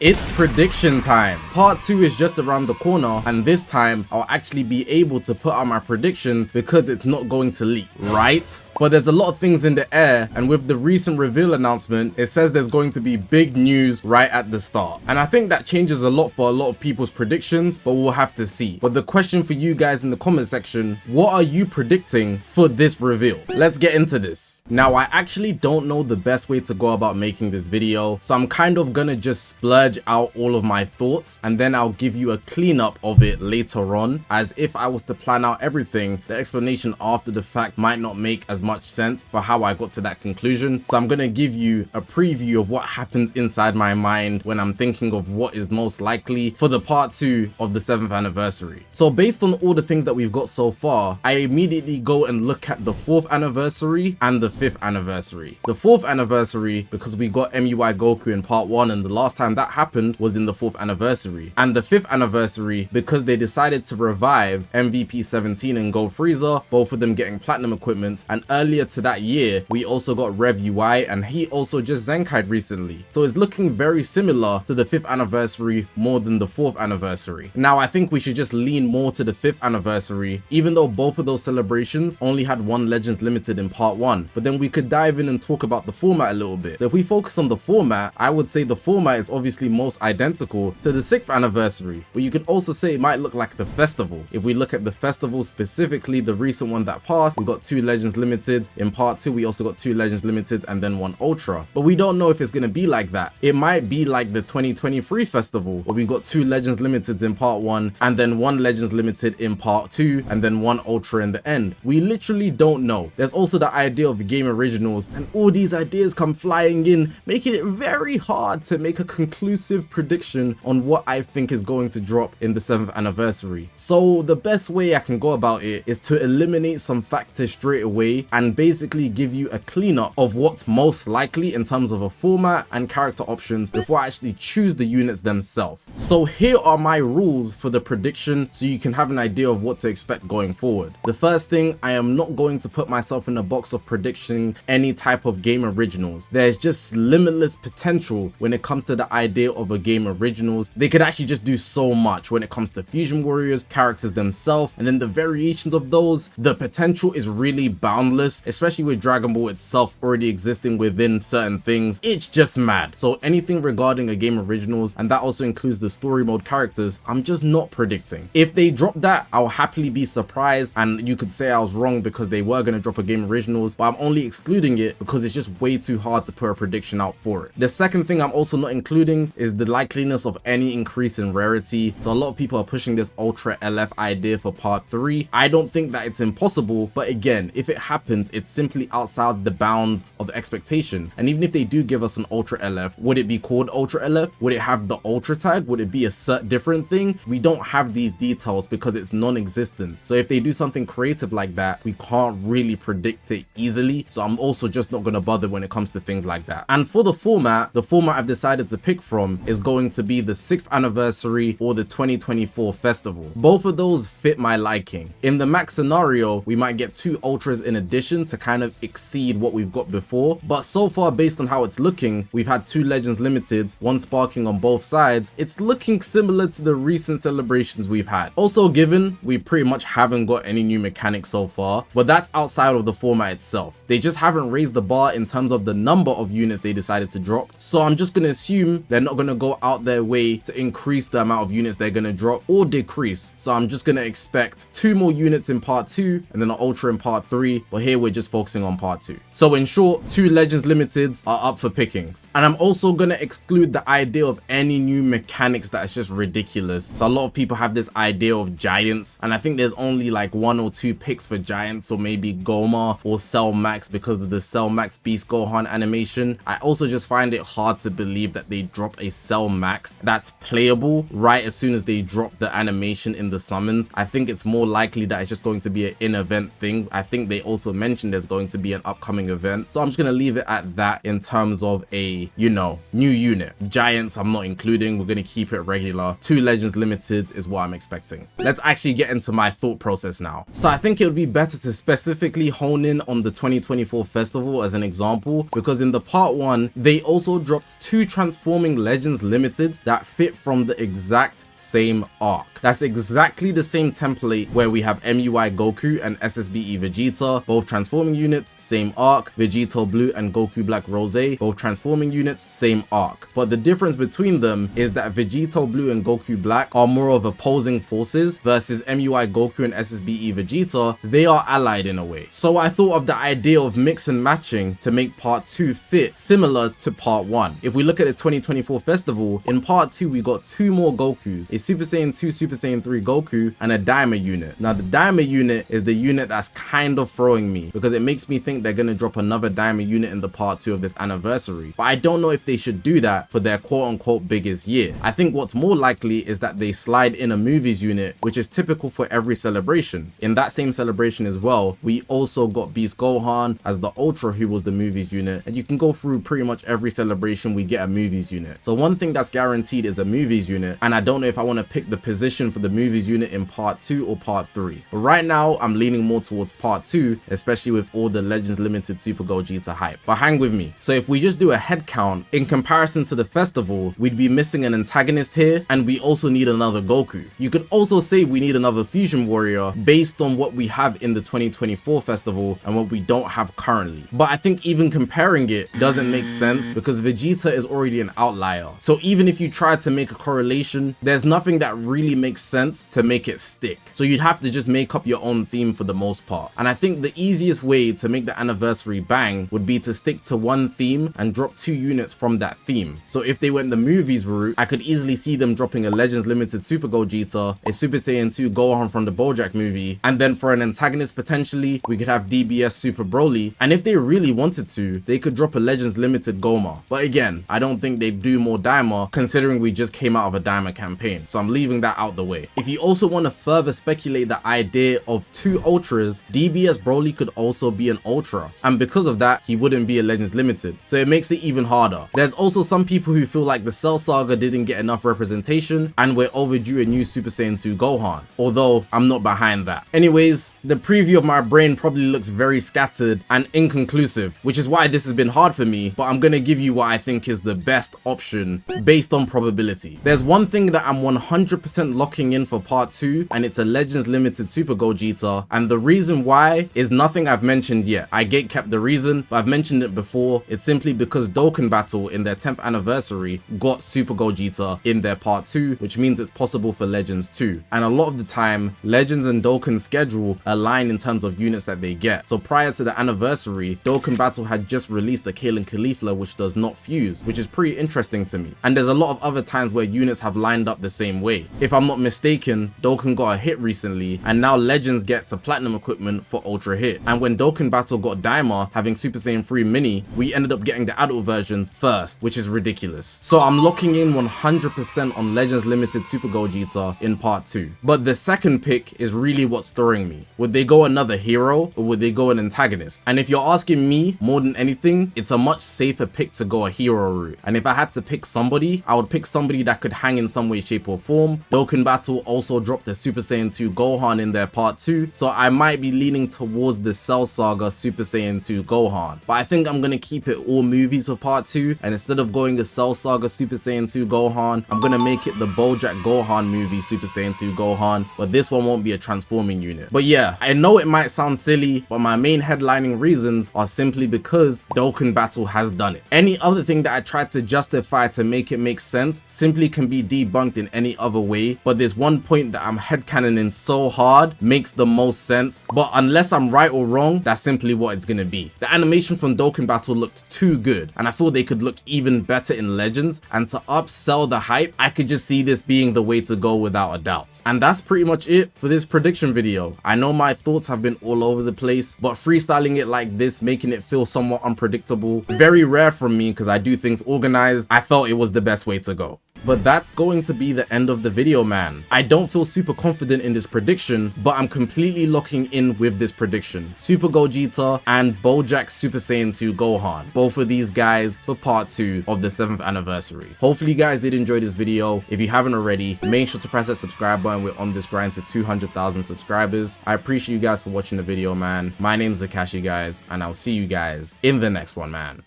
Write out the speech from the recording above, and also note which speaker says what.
Speaker 1: It's prediction time. Part 2 is just around the corner, and this time I'll actually be able to put out my predictions because it's not going to leak, right? But there's a lot of things in the air, and with the recent reveal announcement, it says there's going to be big news right at the start. And I think that changes a lot for a lot of people's predictions, but we'll have to see. But the question for you guys in the comment section, what are you predicting for this reveal? Let's get into this. Now, I actually don't know the best way to go about making this video, so I'm kind of gonna just splurge out all of my thoughts, and then I'll give you a cleanup of it later on, as if I was to plan out everything, the explanation after the fact might not make as much sense for how I got to that conclusion. So I'm gonna give you a preview of what happens inside my mind when I'm thinking of what is most likely for the part 2 of the 7th anniversary. So based on all the things that we've got so far, I immediately go and look at the 4th anniversary and the 5th anniversary. The 4th anniversary because we got MUI Goku in part 1, and the last time that happened was in the 4th anniversary. And the 5th anniversary because they decided to revive MVP 17 and Gold Frieza, both of them getting platinum equipments, and earlier to that year we also got Rev UI, and he also just Zenkai'd recently. So it's looking very similar to the 5th anniversary more than the 4th anniversary. Now I think we should just lean more to the 5th anniversary, even though both of those celebrations only had one Legends Limited in part 1. But then we could dive in and talk about the format a little bit. So if we focus on the format, I would say the format is obviously most identical to the 6th anniversary, but you could also say it might look like the festival. If we look at the festival specifically, the recent one that passed, we got 2 Legends Limited. In part 2 we also got 2 Legends Limited and then 1 Ultra, but we don't know if it's going to be like that. It might be like the 2023 festival where we got 2 Legends Limiteds in part 1 and then 1 Legends Limited in part 2 and then 1 Ultra in the end. We literally don't know. There's also the idea of game originals, and all these ideas come flying in, making it very hard to make a conclusive prediction on what I think is going to drop in the 7th anniversary. So the best way I can go about it is to eliminate some factors straight away and basically give you a cleanup of what's most likely in terms of a format and character options before I actually choose the units themselves. So here are my rules for the prediction so you can have an idea of what to expect going forward. The first thing, I am not going to put myself in a box of predicting any type of game originals. There's just limitless potential when it comes to the idea of a game originals. They could actually just do so much when it comes to Fusion Warriors, characters themselves, and then the variations of those. The potential is really boundless, especially with Dragon Ball itself already existing within certain things. It's just mad. So anything regarding a game originals, and that also includes the story mode characters, I'm just not predicting. If they drop that, I'll happily be surprised, and you could say I was wrong because they were going to drop a game originals, but I'm only excluding it because it's just way too hard to put a prediction out for it. The second thing I'm also not including is the likeliness of any increase in rarity. So a lot of people are pushing this Ultra LF idea for part 3. I don't think that it's impossible, but again, if it happens, it's simply outside the bounds of expectation. And even if they do give us an Ultra LF, would it be called Ultra LF? Would it have the Ultra tag? Would it be a different thing? We don't have these details because it's non-existent. So if they do something creative like that, we can't really predict it easily. So I'm also just not going to bother when it comes to things like that. And for the format I've decided to pick from is going to be the 6th anniversary or the 2024 festival. Both of those fit my liking. In the max scenario, we might get 2 Ultras in addition to kind of exceed what we've got before, but so far based on how it's looking, we've had 2 Legends Limited, 1 sparking on both sides. It's looking similar to the recent celebrations we've had. Also given we pretty much haven't got any new mechanics so far, but that's outside of the format itself. They just haven't raised the bar in terms of the number of units they decided to drop, so I'm just going to assume they're not going to go out their way to increase the amount of units they're going to drop or decrease. So I'm just going to expect 2 more units in part 2 and then an Ultra in part 3, but here we're just focusing on part 2. So in short, 2 Legends Limiteds are up for pickings. And I'm also going to exclude the idea of any new mechanics that is just ridiculous. So a lot of people have this idea of giants, and I think there's only like 1 or 2 picks for giants, or maybe Goma or Cell Max because of the Cell Max Beast Gohan animation. I also just find it hard to believe that they drop a Cell Max that's playable right as soon as they drop the animation in the summons. I think it's more likely that it's just going to be an in-event thing. I think they also mentioned there's going to be an upcoming event. So I'm just going to leave it at that in terms of a, you know, new unit. Giants I'm not including. We're going to keep it regular. 2 Legends Limited is what I'm expecting. Let's actually get into my thought process now. So I think it would be better to specifically hone in on the 2024 festival as an example, because in the part 1, they also dropped 2 transforming Legends Limited that fit from the exact same arc. That's exactly the same template where we have MUI Goku and SSBE Vegeta, both transforming units, same arc. Vegito Blue and Goku Black Rose, both transforming units, same arc. But the difference between them is that Vegito Blue and Goku Black are more of opposing forces versus MUI Goku and SSBE Vegeta, they are allied in a way. So I thought of the idea of mix and matching to make part 2 fit similar to part 1. If we look at the 2024 festival, in part 2 we got 2 more Gokus, a Super Saiyan 2, Super Saiyan 3 Goku, and a Daima unit. Now the Daima unit is the unit that's kind of throwing me, because it makes me think they're going to drop another Daima unit in the part 2 of this anniversary. But I don't know if they should do that for their quote-unquote biggest year. I think what's more likely is that they slide in a movies unit, which is typical for every celebration. In that same celebration as well, we also got Beast Gohan as the Ultra, who was the movies unit, and you can go through pretty much every celebration we get a movies unit. So one thing that's guaranteed is a movies unit, and I don't know if I want to pick the position for the movies unit in part 2 or part 3. But right now I'm leaning more towards part 2, especially with all the Legends Limited Super Gogeta hype. But hang with me. So if we just do a head count in comparison to the festival, we'd be missing an antagonist here, and we also need another Goku. You could also say we need another Fusion Warrior based on what we have in the 2024 festival and what we don't have currently. But I think even comparing it doesn't make sense because Vegeta is already an outlier. So even if you tried to make a correlation, there's nothing that really makes sense to make it stick. So you'd have to just make up your own theme for the most part. And I think the easiest way to make the anniversary bang would be to stick to one theme and drop 2 units from that theme. So if they went the movies route, I could easily see them dropping a Legends Limited Super Gogeta, a Super Saiyan 2 Gohan from the BoJack movie, and then for an antagonist potentially, we could have DBS Super Broly. And if they really wanted to, they could drop a Legends Limited Goma. But again, I don't think they'd do more Daima considering we just came out of a Daima campaign. So I'm leaving that out the way. If you also want to further speculate the idea of 2 Ultras, DBS Broly could also be an Ultra. And because of that, he wouldn't be a Legends Limited. So it makes it even harder. There's also some people who feel like the Cell Saga didn't get enough representation and we're overdue a new Super Saiyan 2 Gohan. Although, I'm not behind that. Anyways, the preview of my brain probably looks very scattered and inconclusive, which is why this has been hard for me, but I'm gonna give you what I think is the best option based on probability. There's one thing that I'm 100% locking in for part 2, and it's a Legends Limited Super Gogeta, and the reason why is nothing I've mentioned yet. I gatekept the reason, but I've mentioned it before. It's simply because Dokkan Battle in their 10th anniversary got Super Gogeta in their part 2, which means it's possible for Legends too. And a lot of the time, Legends and Dokkan's schedule align in terms of units that they get. So prior to the anniversary, Dokkan Battle had just released the Kale and Caulifla, which does not fuse, which is pretty interesting to me. And there's a lot of other times where units have lined up the same way. If I'm not mistaken, Dokkan got a hit recently, and now Legends gets a platinum equipment for Ultra Hit. And when Dokkan Battle got Daima having Super Saiyan 3 Mini, we ended up getting the adult versions first, which is ridiculous. So I'm locking in 100% on Legends Limited Super Gogeta in part 2. But the second pick is really what's throwing me. Would they go another hero or would they go an antagonist? And if you're asking me more than anything, it's a much safer pick to go a hero route. And if I had to pick somebody, I would pick somebody that could hang in some way, shape or form. Dokkan Battle also dropped the Super Saiyan 2 Gohan in their part 2, so I might be leaning towards the Cell Saga Super Saiyan 2 Gohan. But I think I'm gonna keep it all movies for part 2, and instead of going the Cell Saga Super Saiyan 2 Gohan, I'm gonna make it the BoJack Gohan movie Super Saiyan 2 Gohan, but this one won't be a transforming unit. But yeah, I know it might sound silly, but my main headlining reasons are simply because Dokkan Battle has done it. Any other thing that I tried to justify to make it make sense simply can be debunked in any other way, but there's one point that I'm headcanoning so hard makes the most sense, but unless I'm right or wrong, that's simply what it's gonna be. The animation from Dokkan Battle looked too good, and I feel they could look even better in Legends, and to upsell the hype, I could just see this being the way to go without a doubt. And that's pretty much it for this prediction video. I know my thoughts have been all over the place, but freestyling it like this, making it feel somewhat unpredictable, very rare from me because I do things organized, I felt it was the best way to go. But that's going to be the end of the video, man. I don't feel super confident in this prediction, but I'm completely locking in with this prediction. Super Gogeta and Bojack Super Saiyan 2 Gohan. Both of these guys for part 2 of the 7th anniversary. Hopefully you guys did enjoy this video. If you haven't already, make sure to press that subscribe button. We're on this grind to 200,000 subscribers. I appreciate you guys for watching the video, man. My name's Zakashi, guys, and I'll see you guys in the next one, man.